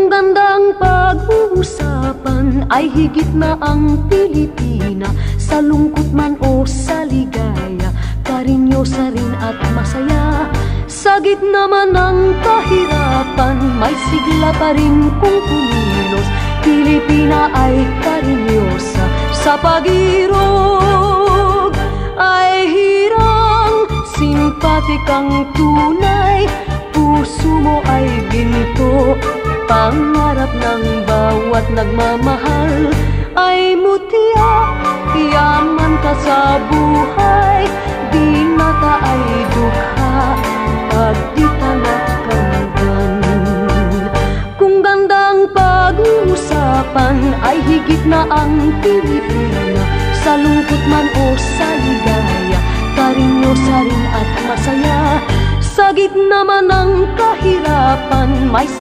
Kung gandang pag-uusapan ay higit na ang Pilipina. Sa lungkot man o sa ligaya, karinyosa rin at masaya. Sa gitna man ng kahirapan, may sigla pa rin kung kumilos. Pilipina ay karinyosa, sa pag-irog ay hirang simpatikang tunay. Puso mo ay ginto, pangarap ng bawat nagmamahal ay mutya. Yaman ka sa buhay, binata ay dukha pag di ka nakanggan. Kung gandang pag-uusapan ay higit na ang Pilipina. Sa lungkot man o sa ligaya, karinyosa rin at masaya. Sa gitna man ng kahirapan, may